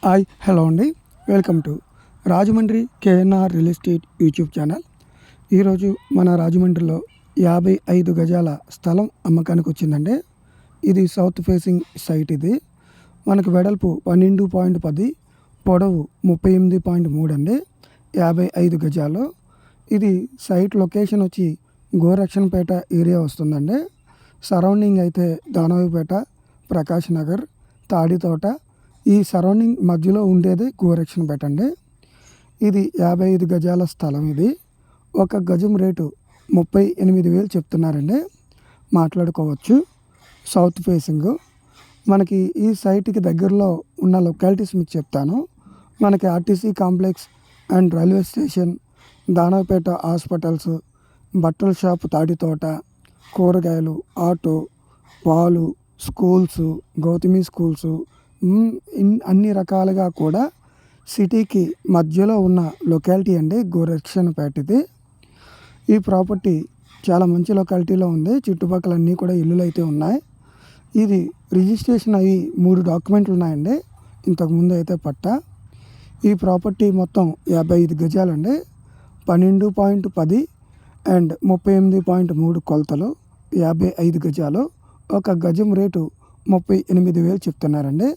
Hi hello అండి, welcome to Rajahmundry KNR real estate YouTube channel. ఈరోజు మన రాజమండ్రిలో 55 గజాల స్థలం అమ్మకానికి వచ్చిందండి. ఇది సౌత్ ఫేసింగ్ సైట్. ఇది మనకు వెడల్పు 12.10, పొడవు 38.3 అండి. 55 గజాలు. ఇది సైట్ లొకేషన్ వచ్చి గోరక్షణపేట ఏరియా వస్తుందండి. సరౌండింగ్ అయితే దానవపేట, ప్రకాష్ నగర్, తాడితోట, ఈ సరౌండింగ్ మధ్యలో ఉండేది గోరక్షణపేట అండి. ఇది 55 గజాల స్థలం. ఇది ఒక గజం రేటు 38,000 చెప్తున్నారండి. మాట్లాడుకోవచ్చు. South facing. మనకి ఈ సైట్కి దగ్గరలో ఉన్న లొకాలిటీస్ మీకు చెప్తాను. మనకి RTC complex and railway station, Danavapeta hospitals, బట్టల షాపు తాడితోట, కూరగాయలు, ఆటో, పాలు, స్కూల్స్, గౌతమి స్కూల్స్, అన్ని రకాలుగా కూడా సిటీకి మధ్యలో ఉన్న లొకాలిటీ అండి గోరక్షణపేట. ఇది ఈ ప్రాపర్టీ చాలా మంచి లొకాలిటీలో ఉంది. చుట్టుపక్కల అన్నీ కూడా ఇల్లులు అయితే ఉన్నాయి. ఇది రిజిస్ట్రేషన్ అయ్యి 3 డాక్యుమెంట్లు ఉన్నాయండి. ఇంతకుముందు అయితే పట్టా. ఈ ప్రాపర్టీ మొత్తం 55 గజాలండి. 12.10 అండ్ 38.3 కొలతలు, 55 గజాలు. ఒక గజం రేటు 38,000 చెప్తున్నారండి.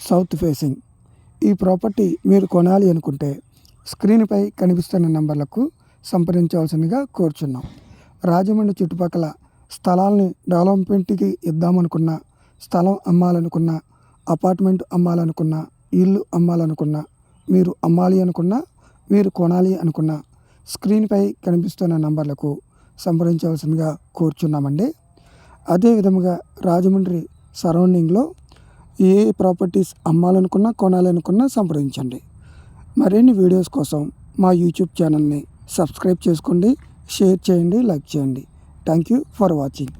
South facing. ఈ ప్రాపర్టీ మీరు కొనాలి అనుకుంటే స్క్రీన్పై కనిపిస్తున్న నంబర్లకు సంప్రదించవలసిందిగా కోరుచున్నాం. రాజమండ్రి చుట్టుపక్కల స్థలాల్ని డెవలప్మెంట్కి ఇద్దామనుకున్న, స్థలం అమ్మాలనుకున్న, అపార్ట్మెంట్ అమ్మాలనుకున్న, ఇల్లు అమ్మాలనుకున్న, మీరు అమ్మాలి అనుకున్న, మీరు కొనాలి అనుకున్న స్క్రీన్పై కనిపిస్తున్న నంబర్లకు సంప్రదించవలసిందిగా కోరుచున్నామండి. అదేవిధముగా రాజమండ్రి సరౌండింగ్లో ఏ ప్రాపర్టీస్ అమ్మాలనుకున్నా, కొనాలనుకున్నా సంప్రదించండి. మరిన్ని వీడియోస్ కోసం మా యూట్యూబ్ ఛానల్ని సబ్స్క్రైబ్ చేసుకోండి, షేర్ చేయండి, లైక్ చేయండి. Thank you for watching.